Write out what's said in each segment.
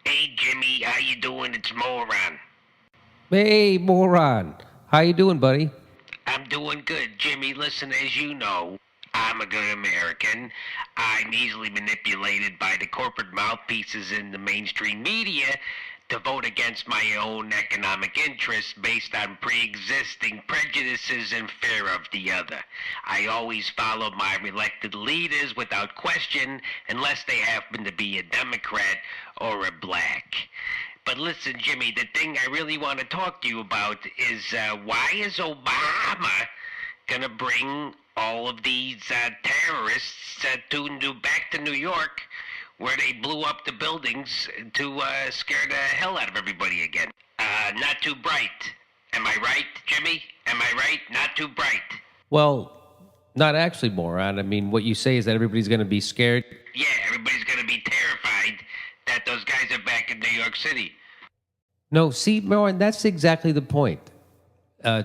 Hey Jimmy, how you doing? It's Moron. Hey, moron. How you doing, buddy? I'm doing good, Jimmy. Listen, as you know, I'm a good American. I'm easily manipulated by the corporate mouthpieces in the mainstream media to vote against my own economic interests based on pre-existing prejudices and fear of the other. I always follow my elected leaders without question unless they happen to be a Democrat or a black. But listen, Jimmy, the thing I really want to talk to you about is why is Obama going to bring all of these terrorists back to New York where they blew up the buildings to scare the hell out of everybody again? Not too bright. Am I right, Jimmy? Am I right? Not too bright. Well, not actually, moron. I mean, what you say is that everybody's going to be scared. Yeah, everybody's going to be terrified that those guys are back in New York City. No, see, moron, that's exactly the point.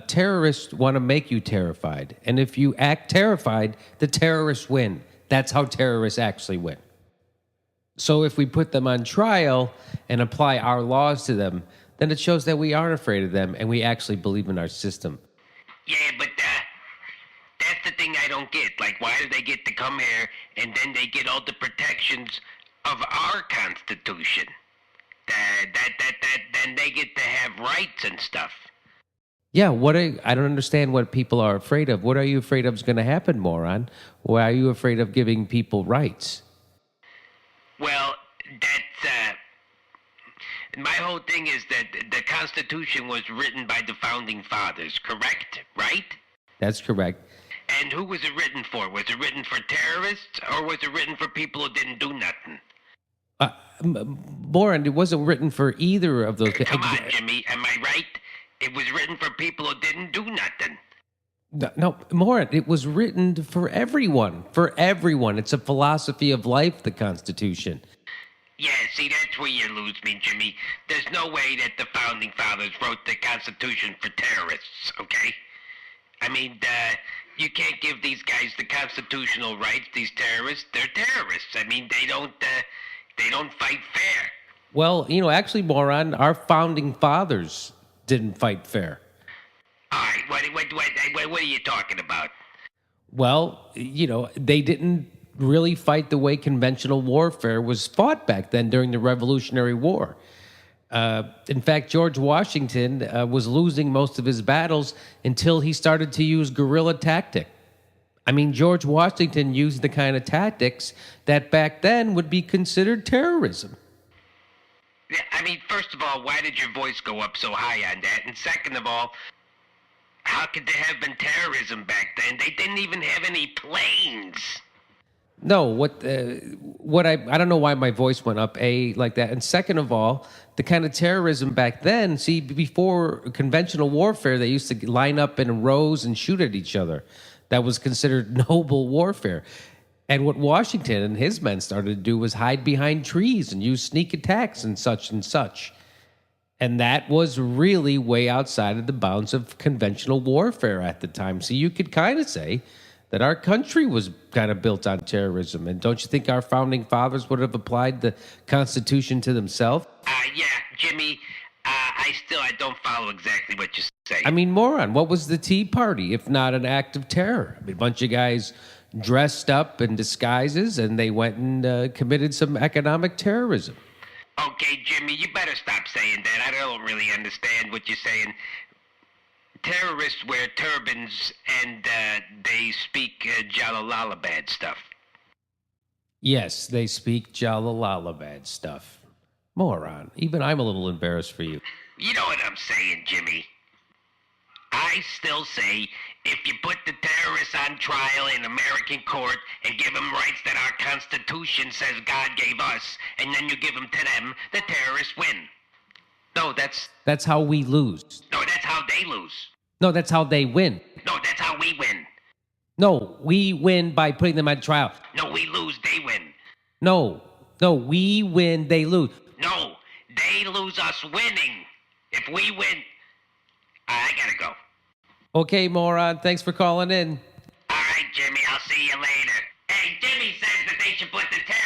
Terrorists want to make you terrified. And if you act terrified, the terrorists win. That's how terrorists actually win. So if we put them on trial and apply our laws to them, then it shows that we aren't afraid of them and we actually believe in our system. Yeah, but that's the thing I don't get. Like, why do they get to come here and then they get all the protections of our Constitution? Then they get to have rights and stuff. Yeah, I don't understand what people are afraid of. What are you afraid of is going to happen, moron? Why are you afraid of giving people rights? Well, that's my whole thing is that the Constitution was written by the founding fathers, correct? Right? That's correct. And who was it written for? Was it written for terrorists or was it written for people who didn't do nothing? Moron, it wasn't written for either of those. Come on, Jimmy. Am I right? It was written for people who didn't do nothing. No, Moran, it was written for everyone. For everyone. It's a philosophy of life, the Constitution. Yeah, see, that's where you lose me, Jimmy. There's no way that the founding fathers wrote the Constitution for terrorists, okay? I mean, you can't give these guys the constitutional rights, these terrorists. They're terrorists. I mean, they don't fight fair. Well, actually, moron, our founding fathers didn't fight fair. All right, what are you talking about? Well, they didn't really fight the way conventional warfare was fought back then during the Revolutionary War. In fact, George Washington was losing most of his battles until he started to use guerrilla tactic. I mean, George Washington used the kind of tactics that back then would be considered terrorism. Yeah, I mean, first of all, why did your voice go up so high on that? And second of all, how could there have been terrorism back then? They didn't even have any planes. No, I don't know why my voice went up, like that. And second of all, the kind of terrorism back then, see, before conventional warfare, they used to line up in rows and shoot at each other. That was considered noble warfare. And what Washington and his men started to do was hide behind trees and use sneak attacks and such and such. And that was really way outside of the bounds of conventional warfare at the time. So you could kind of say that our country was kind of built on terrorism. And don't you think our founding fathers would have applied the Constitution to themselves? Yeah, Jimmy, I don't follow exactly what you say. I mean, moron, what was the Tea Party if not an act of terror? I mean, a bunch of guys dressed up in disguises and they went and committed some economic terrorism. Okay, Jimmy, you better stop saying that. I don't really understand what you're saying. Terrorists wear turbans and they speak Jalalabad stuff. Yes, they speak Jalalabad stuff. Moron, even I'm a little embarrassed for you. You know what I'm saying, Jimmy? I still say if you put the terrorists on trial in American court and give them rights that our Constitution says God gave us, and then you give them to them, the terrorists win. No, That's how we lose. No, that's how they lose. No, that's how they win. No, that's how we win. No, we win by putting them on trial. No, we lose, they win. No, we win, they lose. No, they lose us winning. If we win, I gotta go. Okay, moron, thanks for calling in. All right, Jimmy, I'll see you later. Hey, Jimmy says that they should put the terrorists